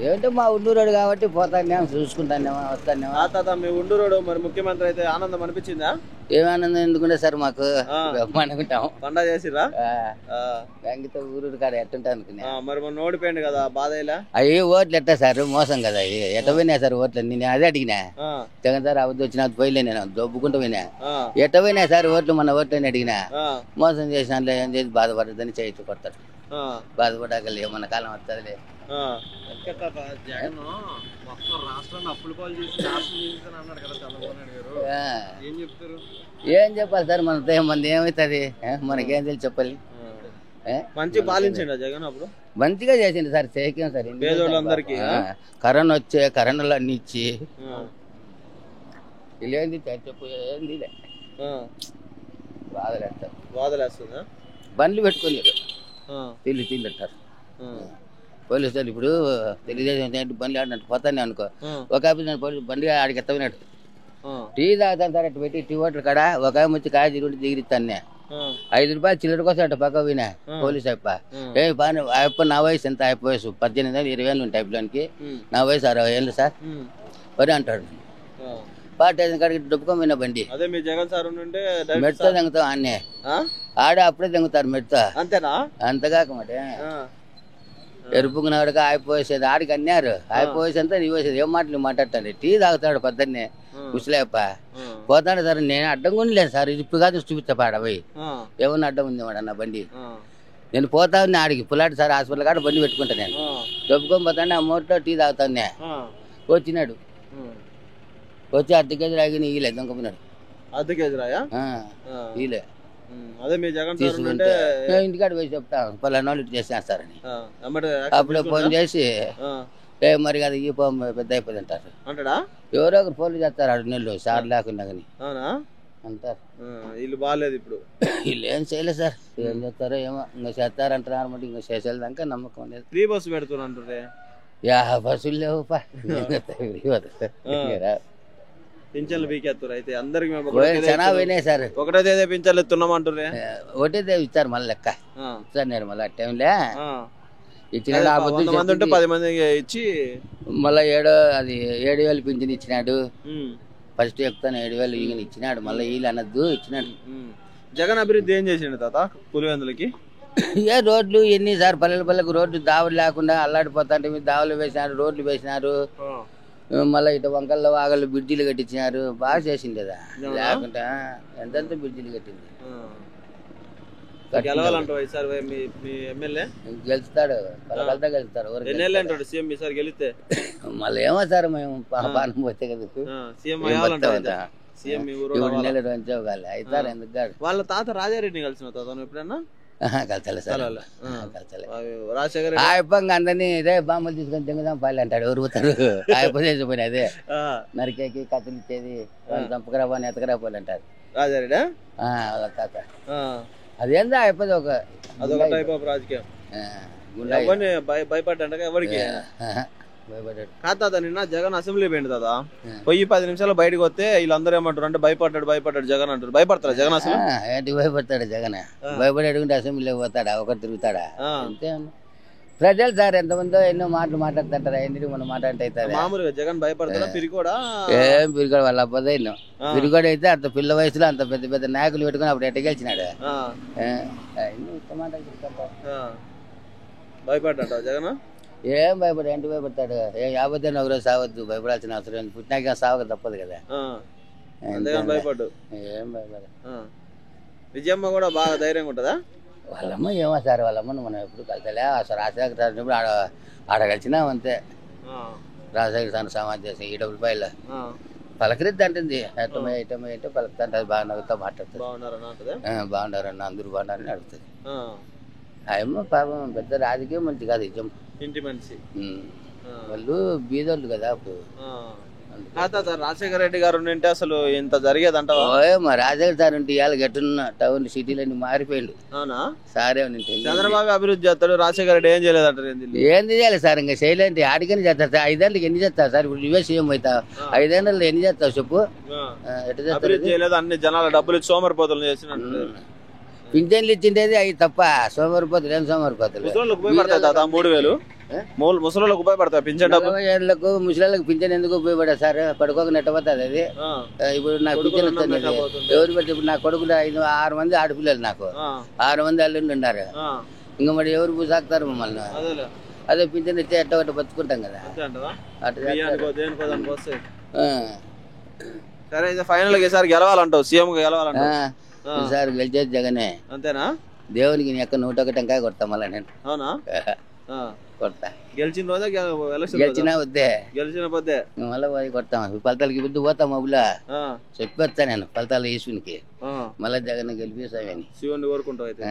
ఏంటో మా ఉండూరోడు కాబట్టి పోతానేమో చూసుకుంటానేమో వస్తానేమో. తాత మీ ఉండూరోడు మరి ముఖ్యమంత్రి అయితే ఆనందం అనిపించిందా? ఏమానందం ఎందుకుంటే సార్ మాకు అనుకుంటాం. పండగ చేసిరా? బ్యాంకుతో ఊరు కాడ ఎట్టుంటా అనుకున్నా. మరి మొన్న ఓడిపోయింది కదా, బాధ ఇలా? అవి ఓట్లు ఎట్టా సార్ మోసం కదా, అవి ఎట్ట పోయినా సార్ ఓట్లు. నేను అదే అడిగినా జగన్ సార్ అబద్ధం వచ్చినా పోయిలే, నేను దొబ్బుకుంటూ పోయినా. ఎట్ట పోయినా సార్ ఓట్లు, మన ఓట్లు అని అడిగినా మోసం చేసిన ఏం చేసి బాధపడద్దని చేయించు కొడతాడు. బాధపడాకలే మన కాలం వస్తుందిలే. జగన్ మొత్తం రాష్ట్రాన్ని అప్పుల పాలు చేసి నాశనం చేసి అన్నాడు కదా చంద్రబాబు నాయుడు గారు, ఏం చెప్తారు? ఏం చెప్పాలి సార్, మనది ఏమవుతుంది, మనకేం తెలిసి చెప్పాలి. మంచి పాలించండి జగన్ అప్పుడు, మంచిగా చేసిండు సార్. చేయకేం సార్ పేదోళ్ళందరికీ కరోనా వచ్చే కరోనాలో అన్ని ఇచ్చి ఇల్లేంది చెప్పు, ఏంది బాధలేస్తుందా? బండ్లు పెట్టుకొని తిల్లు అంటారు పోలీసులు. ఇప్పుడు తెలుగుదేశం బండ్లు ఆడినట్టు పోతానే అనుకో, ఒక ఆఫీస్ పోలీసు బండి ఆడికి ఎత్తవినాడు టీ తాగుతాను సార్. అటు పెట్టి టీ హోటల్ కాడ ఒక ఆమె వచ్చి కాయ తిరుగుంటే దిగిరిస్తాను. 5 రూపాయలు చిల్లర కోసం అటు పక్క పోయినా పోలీసు అప్ప. అప్ప నా వయసు ఎంత? అయిపో వయసు 18 ఏళ్ళు 20 ఏళ్ళు ఉంటాయి అప్పడానికి. నా వయసు 60 ఏళ్ళు సార్ మరి అంటాడు. పార్టీ కాడికి డుప్పుకోపోయినా బండి మెడతో దింగుతాం అన్నే ఆడ అప్పుడే దింగుతారు మెడతో. అంతేనా? అంతగాక మాట ఎరుపుకున్నాడుగా అయిపోయేసేది ఆడికి అన్నారు. అయిపోయేసి అంతా నీ వేసేది ఏం మాటలు మాట్లాడతాడు. టీ తాగుతాడు పొద్దున్నే ముసలేప్ప పోతాడు సార్. నేను అడ్డం కూడా లేదు సార్, ఇప్పుడు కాదు చూపిస్తా పాడ పోయి ఏమన్నా అడ్డం ఉంది వాడు అన్న బండి. నేను పోతా ఉన్నా ఆడికి పులాటి సార్ హాస్పిటల్ కాడ బండి పెట్టుకుంటా. నేను దొబ్బుకొని పోతాను, ఆ మూటలో టీ తాగుతానే. వచ్చినాడు, వచ్చి 1/2 కేజీ రాగి ఈలే దొంగపోయినాడు. 1/2 కేజీ రాయా ఈలే తీసుకుంటే ఇంటికాడ పోయి చెప్తాను పలానా వాళ్ళు ఇటు చేసేస్తారని. అప్పుడే ఫోన్ చేసి మరి అది ఈ పెద్ద అయిపోయింది అంటారు. ఎవరో ఒకరు ఫోన్లు చేస్తారు ఆడు నెల్లు సార్ లేకుండా కానీ అంటారు. వీళ్ళు బాగాలేదు ఇప్పుడు, వీళ్ళు ఏం చేయలేదు సార్. ఏం చేస్తారో ఏమో ఇంకా చేస్తారంటారు అనమాట. ఇంకా చేసేదాకా నమ్మకం లేదు. ఫ్రీ బస్సు పెడుతున్నారు. బస్సులు లేవు పింఛన్లు పీకేస్తారు. అయితే అందరికి చాలా పోయినాయి సార్. ఒకటే తేదీ పింఛన్లు ఎత్తున్నామంటారు. ఒకటే తేదీ ఇస్తారు మళ్ళీ లెక్క ఇస్తారు. నేను మళ్ళీ టైంలే ఇచ్చిన 10 మంది ఇచ్చి మళ్ళీ 7,000 పింఛన్ ఇచ్చినాడు. ఫస్ట్ చెప్తాను 7,000 ఈగని ఇచ్చినాడు. మళ్ళీ వీళ్ళు అనద్దు ఇచ్చినాడు. జగన్ అభివృద్ధి ఏం చేసిండు తాత పులివెందులకి? ఏ రోడ్లు ఎన్ని సార్, పల్లెలకు రోడ్లు దావులు లేకుండా అల్లాడిపోతాంటే దావులు వేసినారు, రోడ్లు వేసినారు. మళ్ళీ ఇటు వంకల్లో వాగళ్ళు బ్రిడ్జిలు కట్టించినారు. బాగా చేసింది కదా, లేకుండా ఎంతెంత బ్రిడ్జిలు కట్టింది. గెలుస్తాడు, పలకలతో గెలుస్తాడు. మళ్ళీ ఏమో సార్ మేము పానం పోతే కదా 3 నెలలు రంచోగాలి అవుతారు. ఎందుకు కాదు వాళ్ళ తాత రాజారెడ్డిని కలిసిన తాత ఎప్పుడన్నా? కలతలే సార్, కలతలే. ఆయప్పంగా అందరినీ ఇదే బాంబులు తీసుకొని తింగదాం పాలి అంటాడు. ఉరుకుతారు ఆయప్ప చేసిపోయిన అదే నరికేకి కత్తులు ఇచ్చేది చంపకరా పోని ఎతకరా పోలి అంటారు రాజారెడ్డి వాళ్ళ తాత. అదేందో అయిపోయింది అదొక టైప్ ఆఫ్ రాజకీయం. భయపడ్డా ఎవరికి కాదు నిన్న జగన్ అసెంబ్లీ పోయింది కదా, పోయి 10 నిమిషాలు బయటకు వస్తే వీళ్ళందరూ ఏమంటారు అంటే భయపడ్డాడు జగన్ అంటారు. భయపడతారా జగన్ అసలు? ఏంటి భయపడతాడు జగన్? భయపడి అడుగుంటే అసెంబ్లీలో పోతాడా? ఒకరు తిరుగుతాడా? అంతే ప్రజలు సార్ ఎంతమందో ఎన్నో మాటలు మాట్లాడుతుంటారా. ఎందుకు మనం మాట్లాడితే మామూలుగా జగన్ భయపడతాడా? పిరికోడా? ఏం పిరికోడు వాళ్ళ అబ్బాయి ఎన్నో పిరికోడు అయితే అంత పిల్ల వయసులో అంత పెద్ద పెద్ద నాయకులు పెట్టుకుని అప్పుడు ఎట్ట గెలిచినాడు. భయపడ్డా జగన్? ఏం భయపడ ఏంటి భయపడతాడు? ఏం 50 ఒకరోజు సావద్దు, భయపడాల్సిన అవసరం. పుట్టినాక సావక తప్పదు కదా. భయపడ్డు ఏం భయపడ. విజయమ్మ కూడా బాగా ధైర్యంగా ఉంటుందా? వాళ్ళమ్మ ఏమో సార్, వాళ్ళమ్మను మనం ఎప్పుడు కలిసలే. అసలు రాజశేఖర సార్ ఆడ కలిసినాం అంతే. రాజశేఖర సార్ సమాధి చేసి 7 రూపాయలు పలకరిద్ది అంటుంది. ఐటమ్ అంటే పలుకుతా బాగా నవ్వుతా మాట్లాడుతుంది. బాగున్నారు అన్న, అందరూ బాగున్నారని అడుగుతుంది. అయ్యమ్మ పాపం పెద్ద రాజకీయం మంచి కాదు, నిజం. ఇంటి మనిషి వాళ్ళు బీదోళ్ళు కదా అప్పుడు. రాజశేఖర రెడ్డి గారు ఉంటే అసలు ఇంత జరిగేదంటావా? రాజశేఖర సార్ ఉంటే ఇవాళ గట్టున్న టౌన్ సిటీలన్నీ మారిపోయిండు. అవునా? సారే చంద్రబాబు అభివృద్ధి చేస్తాడు, రాజశేఖర రెడ్డి ఏం చేయలేదంటారు. ఏంది చేయాలి సార్? ఇంకా చేయలేంటి ఆడికని చేస్తారు సార్. 5 ఏళ్ళకి ఎన్ని చేస్తారు సార్? ఇప్పుడు నువ్వే సీఎం అవుతావు, 5 ఏళ్ళలో ఎన్ని చేస్తావు చెప్పు? అభివృద్ధి చేయలేదు, అన్ని జనాల డబ్బులు సోమరిపోతులు చేసినట్టు. పింఛన్లు ఇచ్చిండేది అవి తప్ప సోమరిపోతులు ఏం సోమరిపోతులు? 3000 ముసలిళ్ళకు ఉపయోగపడతాయి పింఛన్ డబ్బు? 40 ఏళ్ళకు ముసలిళ్ళకి పింఛన్ ఎందుకు ఉపయోగపడదు సార్? పడుకోక నెట్టబోతుంది అది. ఇప్పుడు నాకు పింఛన్ వస్తుంది. ఎవరు పెడితే ఇప్పుడు నా కొడుకు 6 మంది ఆడపిల్లలు, నాకు 6 మంది అల్లుండి ఉన్నారు. ఇంకా మరి ఎవరు సాగుతారు మమ్మల్ని? అదే పింఛన్ ఇస్తే ఎట్ట ఒకటి బతుకుంటాం కదా. సరే ఫైనల్ గా ఈసారి గెలవాలంటావు, సీఎం గెలవాలంటావు? ఈసారి గెలిచేది జగనే. అంతేనా? దేవునికి నీ యొక్క 101 టెంకాయ కొడతా మళ్ళా నేను. అవునా? కొడతా. గెలిచిన రోజే గెలిచినా వద్దే, గెలిచిన పొద్దే మళ్ళీ పోయి కొడతాం. ఫలితాలకి బుద్ధి పోతాం మబ్బులా చెప్పొస్తా నేను ఫలితాలు ఈశ్వనికి. మళ్ళీ జగన్ గెలిపిస్తామని శివుని కోరుకుంటావు అయితే.